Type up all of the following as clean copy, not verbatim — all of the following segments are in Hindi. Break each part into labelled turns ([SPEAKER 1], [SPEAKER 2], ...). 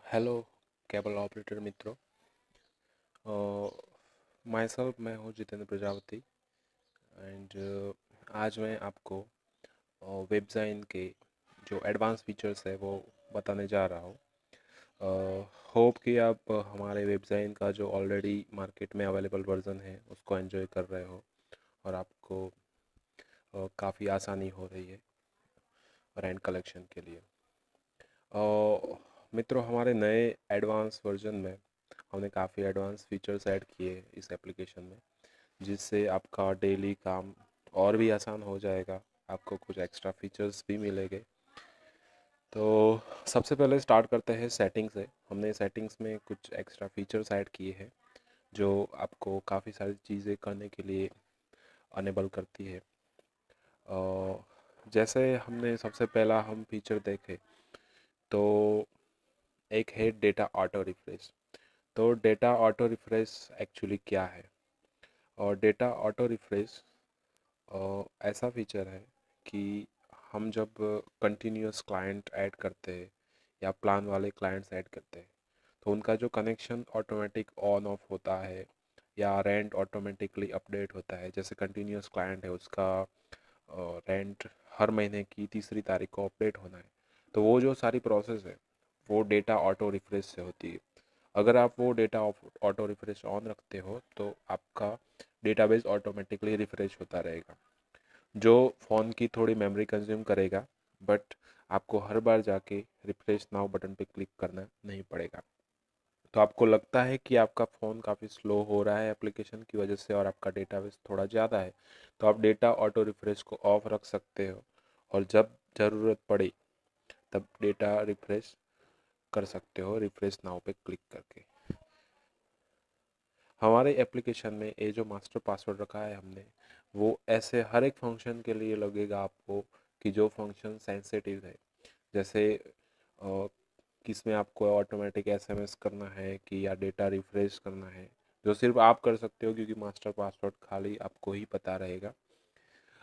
[SPEAKER 1] हेलो केबल ऑपरेटर मित्रों। माई सेल्फ मैं हूँ जितेंद्र प्रजापति एंड आज मैं आपको वेबसाइन के जो एडवांस फीचर्स है वो बताने जा रहा हूँ। होप कि आप हमारे वेबसाइन का जो ऑलरेडी मार्केट में अवेलेबल वर्जन है उसको एंजॉय कर रहे हो और आपको काफ़ी आसानी हो रही है रेंट कलेक्शन के लिए। मित्रों, हमारे नए एडवांस वर्जन में हमने काफ़ी एडवांस फीचर्स ऐड किए इस एप्लीकेशन में, जिससे आपका डेली काम और भी आसान हो जाएगा। आपको कुछ एक्स्ट्रा फीचर्स भी मिलेंगे। तो सबसे पहले स्टार्ट करते हैं सेटिंग से। हमने सेटिंग्स में कुछ एक्स्ट्रा फीचर्स ऐड किए हैं जो आपको काफ़ी सारी चीज़ें करने के लिए अनेबल करती है। जैसे हमने सबसे पहला हम फीचर देखे तो एक है डेटा ऑटो रिफ्रेश। तो डेटा ऑटो रिफ्रेश एक्चुअली क्या है? और डेटा ऑटो रिफ्रेश ऐसा फीचर है कि हम जब कंटिन्यूस क्लाइंट ऐड करते हैं या प्लान वाले क्लाइंट्स ऐड करते हैं तो उनका जो कनेक्शन ऑटोमेटिक ऑन ऑफ होता है या रेंट ऑटोमेटिकली अपडेट होता है। जैसे कंटिन्यूस क्लाइंट है, उसका रेंट हर महीने की तीसरी तारीख को अपडेट होना है, तो वो जो सारी प्रोसेस है वो डेटा ऑटो रिफ्रेश से होती है। अगर आप वो डेटा ऑटो रिफ्रेश ऑन रखते हो तो आपका डेटाबेस ऑटोमेटिकली रिफ्रेश होता रहेगा, जो फ़ोन की थोड़ी मेमोरी कंज्यूम करेगा, बट आपको हर बार जाके रिफ्रेश नाउ बटन पे क्लिक करना नहीं पड़ेगा। तो आपको लगता है कि आपका फ़ोन काफ़ी स्लो हो रहा है एप्लीकेशन की वजह से और आपका डेटाबेस थोड़ा ज़्यादा है, तो आप डेटा ऑटो रिफ्रेश को ऑफ रख सकते हो और जब ज़रूरत पड़े तब डेटा रिफ्रेश कर सकते हो रिफ्रेश नाउ पे क्लिक करके। हमारे एप्लीकेशन में ये जो मास्टर पासवर्ड रखा है हमने, वो ऐसे हर एक फंक्शन के लिए लगेगा आपको कि जो फंक्शन सेंसिटिव है। जैसे किस में आपको ऑटोमेटिक एसएमएस करना है कि या डेटा रिफ्रेश करना है, जो सिर्फ आप कर सकते हो क्योंकि मास्टर पासवर्ड खाली आपको ही पता रहेगा।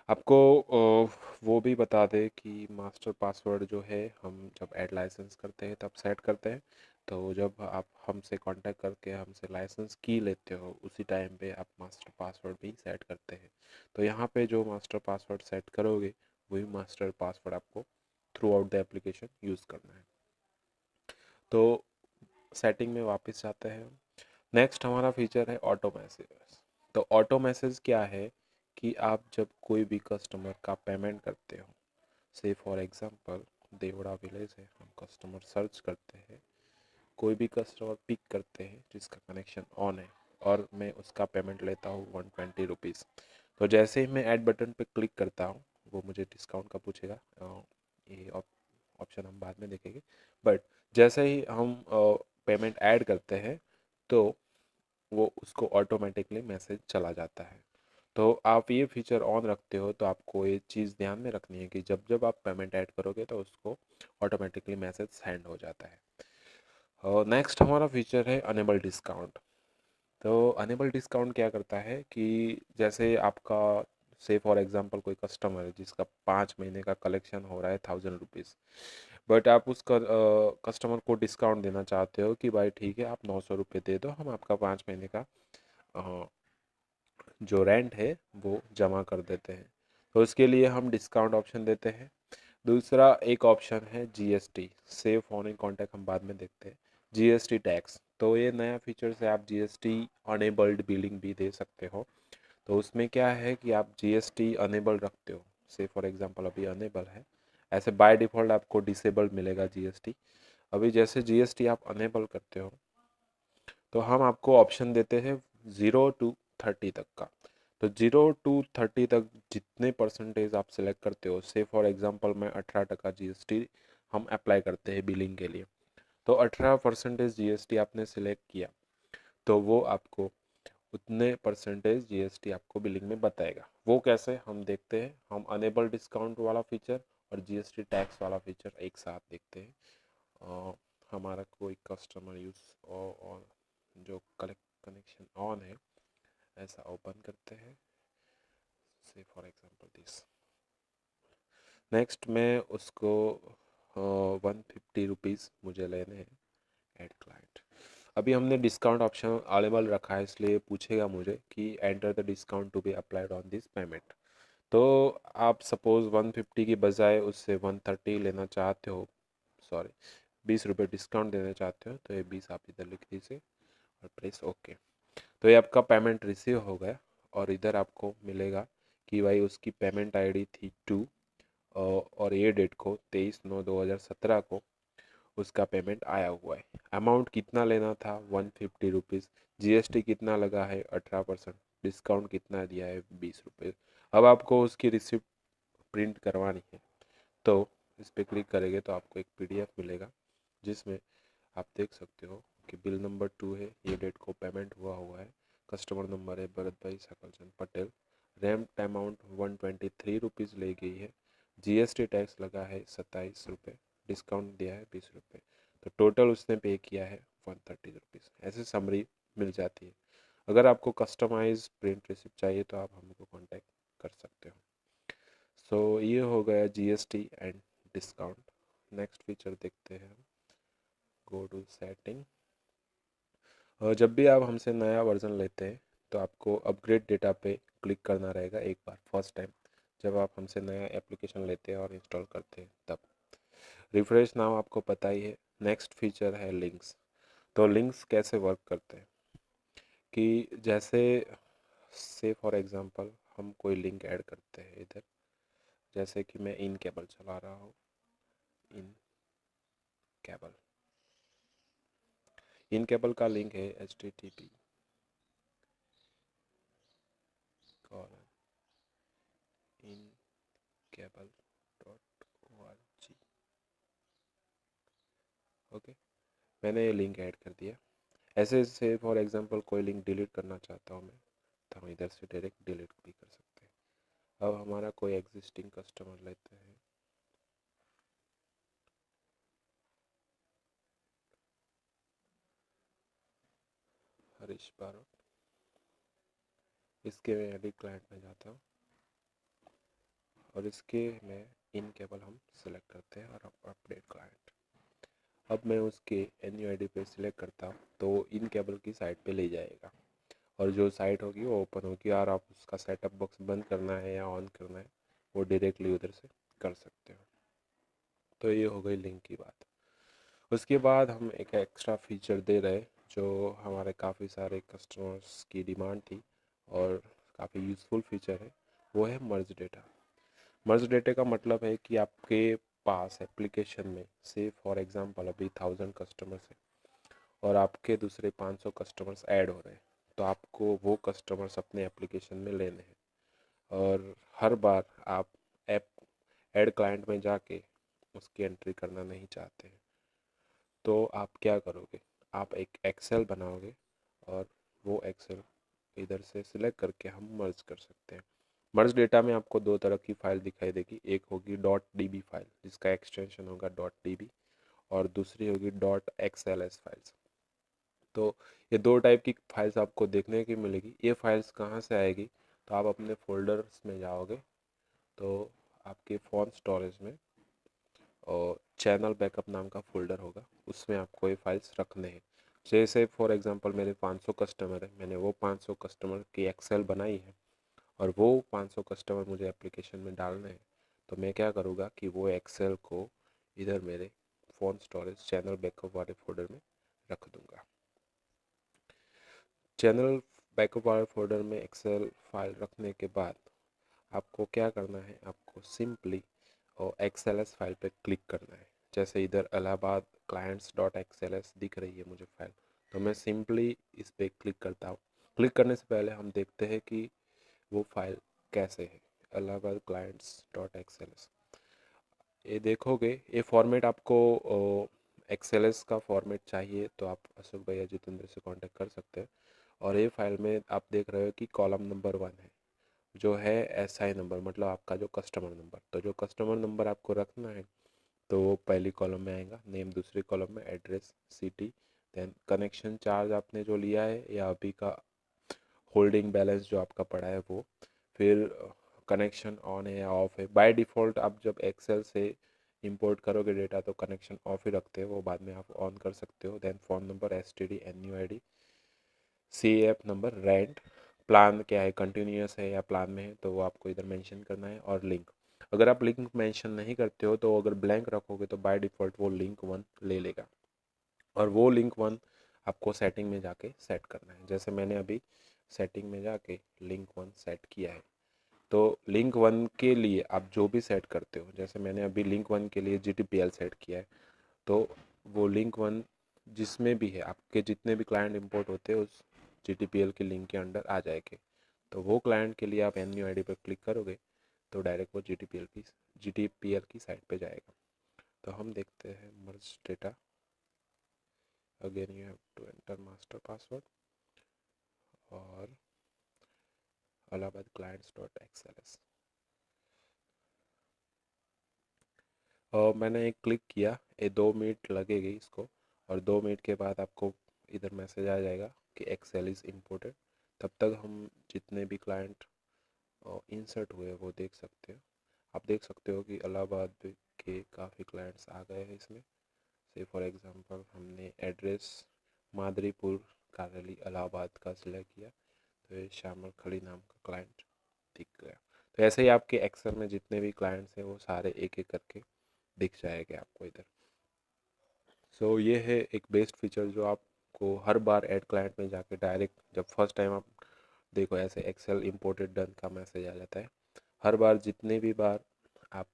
[SPEAKER 1] आपको वो भी बता दें कि मास्टर पासवर्ड जो है हम जब ऐड लाइसेंस करते हैं तब सेट करते हैं। तो जब आप हमसे कांटेक्ट करके हमसे लाइसेंस की लेते हो उसी टाइम पे आप मास्टर पासवर्ड भी सेट करते हैं। तो यहाँ पे जो मास्टर पासवर्ड सेट करोगे वही मास्टर पासवर्ड आपको through out the application use करना है। तो सेटिंग में वापस जाते हैं। नेक्स्ट हमारा फीचर है ऑटो मैसेज। तो ऑटो मैसेज क्या है कि आप जब कोई भी कस्टमर का पेमेंट करते हो, से फॉर एग्जांपल देवड़ा विलेज है, हम कस्टमर सर्च करते हैं, कोई भी कस्टमर पिक करते हैं जिसका कनेक्शन ऑन है और मैं उसका पेमेंट लेता हूँ 120 रुपीज़। तो जैसे ही मैं ऐड बटन पे क्लिक करता हूँ वो मुझे डिस्काउंट का पूछेगा। ये ऑप्शन हम बाद में देखेंगे, बट जैसे ही हम पेमेंट ऐड करते हैं तो वो उसको ऑटोमेटिकली मैसेज चला जाता है। तो आप ये फीचर ऑन रखते हो तो आपको ये चीज़ ध्यान में रखनी है कि जब जब आप पेमेंट ऐड करोगे तो उसको ऑटोमेटिकली मैसेज सेंड हो जाता है। और नेक्स्ट हमारा फीचर है अनेबल डिस्काउंट। तो अनेबल डिस्काउंट क्या करता है कि जैसे आपका से फॉर एग्जांपल कोई कस्टमर है जिसका 5 महीने का कलेक्शन हो रहा है 1000 रुपीज़, बट आप उस कस्टमर को डिस्काउंट देना चाहते हो कि भाई ठीक है आप 900 रुपये दे दो, हम आपका 5 महीने का अ, जो रेंट है वो जमा कर देते हैं। तो उसके लिए हम डिस्काउंट ऑप्शन देते हैं। दूसरा एक ऑप्शन है GST, save phone in contact, हम बाद में देखते हैं। जीएसटी टैक्स, तो ये नया फीचर है, आप जीएसटी अनेबल्ड बिलिंग भी दे सकते हो। तो उसमें क्या है कि आप जीएसटी अनेबल रखते हो, से फॉर एग्जांपल अभी अनेबल है, ऐसे बाय डिफ़ॉल्ट आपको डिसेबल मिलेगा जीएसटी। अभी जैसे जीएसटी आप अनेबल करते हो तो हम आपको ऑप्शन देते हैं 0 to 30 तक का। तो 0 to 30 तक जितने परसेंटेज आप सिलेक्ट करते हो, से फॉर एग्जांपल मैं 18% जीएसटी हम अप्लाई करते हैं बिलिंग के लिए, तो 18% जीएसटी आपने सिलेक्ट किया तो वो आपको उतने परसेंटेज जीएसटी आपको बिलिंग में बताएगा। वो कैसे हम देखते हैं, हम अनेबल डिस्काउंट वाला फीचर और जीएसटी टैक्स वाला फीचर एक साथ देखते हैं। अ, हमारा कोई कस्टमर यूज़ और जो कनेक्शन ऑन है ऐसा ओपन करते हैं, से फॉर एग्जांपल दिस। नेक्स्ट में उसको 150 रुपीज़ मुझे लेने हैं ऐड क्लाइंट। अभी हमने डिस्काउंट ऑप्शन अवेलेबल रखा है, इसलिए पूछेगा मुझे कि enter the discount to be applied on this payment. तो आप सपोज़ 150 की बजाय उससे 130 लेना चाहते हो, सॉरी 20 रुपये डिस्काउंट देना चाहते हो, तो ये 20 आप इधर लिख दीजिए और प्रेस ओके। तो ये आपका पेमेंट रिसीव हो गया और इधर आपको मिलेगा कि भाई उसकी पेमेंट आईडी थी 2 और ये डेट को 23/9/2017 को उसका पेमेंट आया हुआ है। अमाउंट कितना लेना था 150 रुपीज़, जीएसटी कितना लगा है 18%, डिस्काउंट कितना दिया है 20 रुपये। अब आपको उसकी रिसिप्ट प्रिंट करवानी है, तो इस पर क्लिक करेंगे तो आपको एक पीडीएफ मिलेगा जिसमें आप देख सकते हो कि बिल नंबर 2 है, ये डेट को पेमेंट हुआ है, कस्टमर नंबर है भरत भाई सकलचंद पटेल, रैम्प अमाउंट 123 रुपीज़ ले गई है, जीएसटी टैक्स लगा है 27 रुपये, डिस्काउंट दिया है 20 रुपये, तो टोटल उसने पे किया है 130 रुपीज़। ऐसे समरी मिल जाती है। अगर आपको कस्टमाइज प्रिंट रिसिप्ट चाहिए तो आप हमको कांटेक्ट कर सकते हो। सो ये हो गया GST and discount. Next feature देखते हैं। Go to setting. और जब भी आप हमसे नया वर्जन लेते हैं तो आपको अपग्रेड डेटा पे क्लिक करना रहेगा एक बार, फर्स्ट टाइम जब आप हमसे नया एप्लीकेशन लेते हैं और इंस्टॉल करते हैं तब। रिफ्रेश नाउ आपको पता ही है। नेक्स्ट फीचर है लिंक्स। तो लिंक्स कैसे वर्क करते हैं कि जैसे से फॉर एग्जांपल हम कोई लिंक ऐड करते हैं इधर, जैसे कि मैं इन केबल चला रहा हूँ, इन केबल, इन केबल का लिंक है http in cable .org। Okay, मैंने ये लिंक ऐड कर दिया। ऐसे से फॉर एग्जांपल कोई लिंक डिलीट करना चाहता हूँ मैं, तो हम इधर से डायरेक्ट डिलीट भी कर सकते हैं। अब हमारा कोई एग्जिस्टिंग कस्टमर लेते हैं, हरीश बारोट, इसके मैं एडिट क्लाइंट में जाता हूँ और इसके में इन केबल हम सेलेक्ट करते हैं और अपडेट क्लाइंट। अब मैं उसके NUID पे सिलेक्ट करता हूँ तो इन केबल की साइट पे ले जाएगा और जो साइट होगी वो ओपन होगी और आप उसका सेटअप बॉक्स बंद करना है या ऑन करना है वो डायरेक्टली उधर से कर सकते हो। तो ये हो गई लिंक की बात। उसके बाद हम एक एक्स्ट्रा फीचर दे रहे जो हमारे काफ़ी सारे कस्टमर्स की डिमांड थी और काफ़ी यूज़फुल फीचर है, वो है मर्ज डेटा। मर्ज डेटा का मतलब है कि आपके पास एप्लीकेशन में से फॉर एग्जांपल अभी 1000 कस्टमर्स है और आपके दूसरे 500 कस्टमर्स ऐड हो रहे हैं, तो आपको वो कस्टमर्स अपने एप्लीकेशन में लेने हैं और हर बार आप ऐप ऐड क्लाइंट में जाके उसकी एंट्री करना नहीं चाहते हैं, तो आप क्या करोगे, आप एक एक्सेल बनाओगे और वो एक्सेल इधर से सिलेक्ट करके हम मर्ज कर सकते हैं। मर्ज डेटा में आपको दो तरह की फाइल दिखाई देगी, एक होगी .db फाइल जिसका एक्सटेंशन होगा .db और दूसरी होगी .xls फाइल्स। तो ये दो टाइप की फाइल्स आपको देखने की मिलेगी। ये फाइल्स कहाँ से आएगी, तो आप अपने फोल्डर्स में जाओगे तो आपके फ़ोन स्टोरेज में और चैनल बैकअप नाम का फोल्डर होगा, उसमें आपको ये फाइल्स रखने हैं। जैसे फॉर एग्जांपल मेरे 500 कस्टमर है, मैंने वो 500 कस्टमर की एक्सेल बनाई है और वो 500 कस्टमर मुझे एप्लीकेशन में डालने हैं, तो मैं क्या करूँगा कि वो एक्सेल को इधर मेरे फ़ोन स्टोरेज चैनल बैकअप वाले फोल्डर में रख दूँगा। चैनल बैकअप वाले फोल्डर में एक्सेल फाइल रखने के बाद आपको क्या करना है, आपको सिंपली और XLS फाइल पे क्लिक करना है। जैसे इधर इलाहाबाद clients.xls दिख रही है मुझे फाइल, तो मैं सिंपली इस पे क्लिक करता हूँ। क्लिक करने से पहले हम देखते हैं कि वो फाइल कैसे है, इलाहाबाद clients.xls। ये देखोगे ये फॉर्मेट आपको XLS का फॉर्मेट चाहिए तो आप अशोक भैया जितेंद्र से कांटेक्ट कर सकते हैं। और ये फाइल में आप देख रहे हो कि कॉलम नंबर 1 है जो है SI नंबर, मतलब आपका जो कस्टमर नंबर। तो जो कस्टमर नंबर आपको रखना है तो वो पहली कॉलम में आएगा, नेम दूसरी कॉलम में, address, city, then connection charge आपने जो लिया है या अभी का होल्डिंग बैलेंस जो आपका पड़ा है वो, फिर कनेक्शन ऑन है या ऑफ है। बाय डिफ़ॉल्ट आप जब एक्सेल से इंपोर्ट करोगे डेटा तो कनेक्शन ऑफ ही रखते हैं, वो बाद में आप ऑन कर सकते हो। Then phone number, STD, NUID, CAF number, rent, plan क्या है, कंटिन्यूस है या प्लान में है तो वो आपको इधर मेंशन करना है, और लिंक। अगर आप लिंक मेंशन नहीं करते हो तो अगर ब्लैंक रखोगे तो बाय डिफ़ॉल्ट वो लिंक 1 ले लेगा, और वो लिंक 1 आपको सेटिंग में जाके सेट करना है। जैसे मैंने अभी सेटिंग में जाके लिंक 1 सेट किया है। तो लिंक 1 के लिए आप जो भी सेट करते हो, जैसे मैंने अभी लिंक 1 के लिए GTPL सेट किया है, तो वो लिंक 1 जिसमें भी है, आपके जितने भी क्लाइंट इंपोर्ट होते हैं उस GTPL के लिंक के अंडर आ जाएंगे। तो वो क्लाइंट के लिए आप NUID पर क्लिक करोगे तो डायरेक्ट वो GTPL की साइट पे जाएगा। तो हम देखते हैं merge data. Again you have to enter master password और अलाहाबाद clients.xls। और मैंने एक क्लिक किया, ये 2 मिनट लगेगी इसको, और 2 मिनट के बाद आपको इधर मैसेज आ जाएगा कि एक्सेल इज़ इम्पोर्टेड। तब तक हम जितने भी क्लाइंट इंसर्ट हुए वो देख सकते हो। आप देख सकते हो कि इलाहाबाद के काफ़ी क्लाइंट्स आ गए हैं इसमें। से फॉर एग्जांपल हमने एड्रेस मादरीपुर कार्यालय इलाहाबाद का सिलेक्ट किया तो ये श्यामल खड़ी नाम का क्लाइंट दिख गया। तो ऐसे ही आपके एक्सेल में जितने भी क्लाइंट्स हैं वो सारे एक एक करके दिख जाएंगे आपको इधर। सो ये है एक बेस्ट फीचर जो आपको हर बार ऐड क्लाइंट में जाके डायरेक्ट, जब फर्स्ट टाइम आप देखो ऐसे एक्सेल इम्पोर्टेड डन का मैसेज आ जाता है, हर बार जितने भी बार आप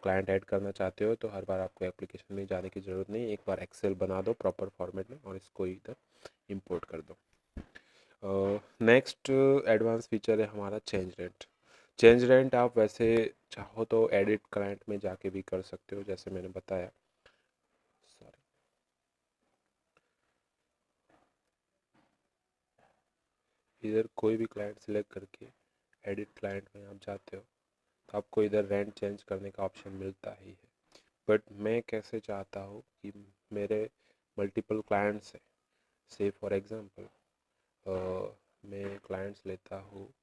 [SPEAKER 1] क्लाइंट ऐड करना चाहते हो तो हर बार आपको एप्लीकेशन में जाने की ज़रूरत नहीं, एक बार एक्सेल बना दो प्रॉपर फॉर्मेट में और इसको इधर इंपोर्ट कर दो। नेक्स्ट एडवांस फीचर है हमारा चेंज रेंट। चेंज रेंट आप वैसे चाहो तो एडिट क्लाइंट में जाके भी कर सकते हो, जैसे मैंने बताया। सॉरी, इधर कोई भी क्लाइंट सिलेक्ट करके एडिट क्लाइंट में आप जाते हो तो आपको इधर रेंट चेंज करने का ऑप्शन मिलता ही है। बट मैं कैसे चाहता हूँ कि मेरे मल्टीपल क्लाइंट्स हैं, से फॉर एग्जांपल मैं क्लाइंट्स लेता हूँ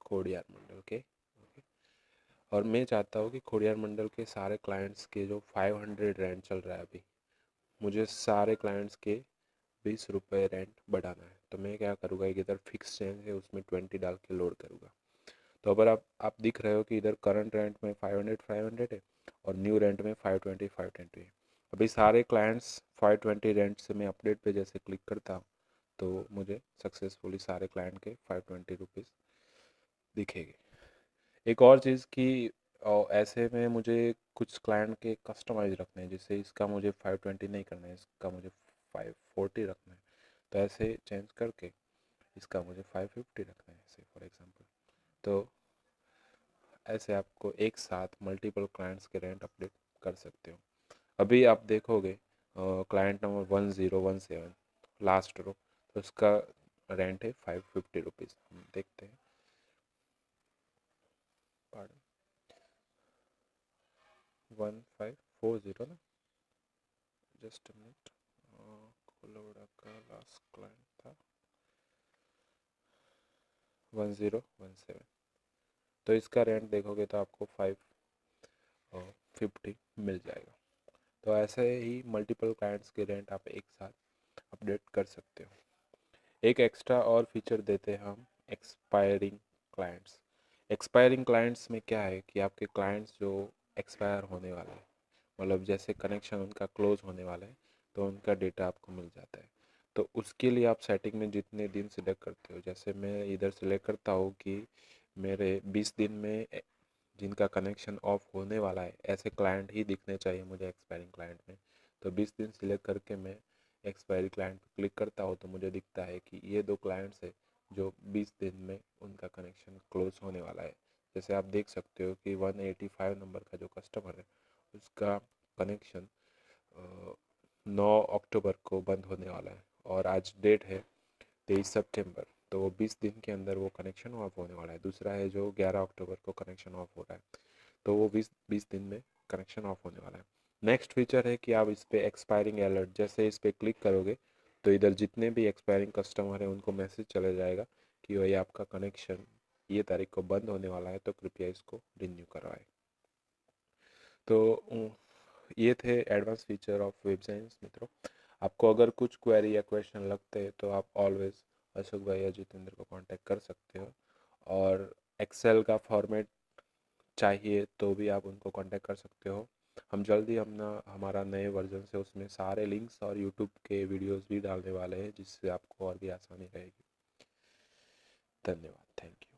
[SPEAKER 1] खोडियार मंडल के, ओके, और मैं चाहता हूँ कि खोडियार मंडल के सारे क्लाइंट्स के जो 500 रेंट चल रहा है अभी, मुझे सारे क्लाइंट्स के 20 रुपये रेंट बढ़ाना है। तो मैं क्या करूँगा, एक इधर फिक्स चेंज है उसमें 20 डाल के लोड करूँगा। तो अगर आप दिख रहे हो कि इधर करंट रेंट में 500 है और न्यू रेंट में 520 है। अभी सारे क्लाइंट्स 520 रेंट से मैं अपडेट पे जैसे क्लिक करता हूँ तो मुझे सक्सेसफुली सारे क्लाइंट के 520 रुपीज़ दिखेंगे। एक और चीज़ कि ऐसे में मुझे कुछ क्लाइंट के कस्टमाइज रखने हैं, जैसे इसका मुझे 520 नहीं करना है, इसका मुझे 540 रखना है, तो ऐसे चेंज करके इसका मुझे 550 रखना है ऐसे फॉर एग्जांपल। तो ऐसे आपको एक साथ मल्टीपल क्लाइंट्स के रेंट अपडेट कर सकते हो। अभी आप देखोगे क्लाइंट नंबर 1017 लास्ट रो, तो उसका रेंट है 550 रुपीज़। हम देखते हैं, पार्डन, 1540 ना, जस्ट मिनट, कोलोड़ा का लास्ट क्लाइंट था 1017। तो इसका रेंट देखोगे तो आपको 550 मिल जाएगा। तो ऐसे ही मल्टीपल क्लाइंट्स के रेंट आप एक साथ अपडेट कर सकते हो। एक एक्स्ट्रा और फीचर देते हैं हम, एक्सपायरिंग क्लाइंट्स। एक्सपायरिंग क्लाइंट्स में क्या है कि आपके क्लाइंट्स जो एक्सपायर होने वाले हैं, मतलब जैसे कनेक्शन उनका क्लोज होने वाला है तो उनका डेटा आपको मिल जाता है। तो उसके लिए आप सेटिंग में जितने दिन सिलेक्ट करते हो, जैसे मैं इधर सिलेक्ट करता हूँ कि मेरे 20 दिन में जिनका कनेक्शन ऑफ होने वाला है ऐसे क्लाइंट ही दिखने चाहिए मुझे एक्सपायरिंग क्लाइंट में। तो 20 दिन सिलेक्ट करके मैं एक्सपायरी क्लाइंट पर क्लिक करता हूँ तो मुझे दिखता है कि ये 2 क्लाइंट्स है जो 20 दिन में उनका कनेक्शन क्लोज होने वाला है। जैसे आप देख सकते हो कि 185 नंबर का जो कस्टमर है उसका कनेक्शन 9 अक्टूबर को बंद होने वाला है और आज डेट है 23 सितंबर, तो वो 20 दिन के अंदर वो कनेक्शन ऑफ होने वाला है। दूसरा है जो 11 अक्टूबर को कनेक्शन ऑफ हो रहा है, तो वो 20 दिन में कनेक्शन ऑफ होने वाला है। नेक्स्ट फीचर है कि आप इस पर एक्सपायरिंग अलर्ट, जैसे इस पर क्लिक करोगे तो इधर जितने भी एक्सपायरिंग कस्टमर हैं उनको मैसेज चला जाएगा कि भाई आपका कनेक्शन ये तारीख को बंद होने वाला है तो कृपया इसको रिन्यू करवाएं। तो ये थे advance feature of web science मित्रों। आपको अगर कुछ क्वेरी या क्वेश्चन लगते हैं तो आप ऑलवेज अशोक भाई या जितेंद्र को कांटेक्ट कर सकते हो। और एक्सेल का फॉर्मेट चाहिए तो भी आप उनको कांटेक्ट कर सकते हो। हम जल्दी हमारा नए वर्जन से उसमें सारे लिंक्स और यूट्यूब के वीडियोस भी डालने वाले हैं, जिससे आपको और भी आसानी रहेगी। धन्यवाद। Thank you.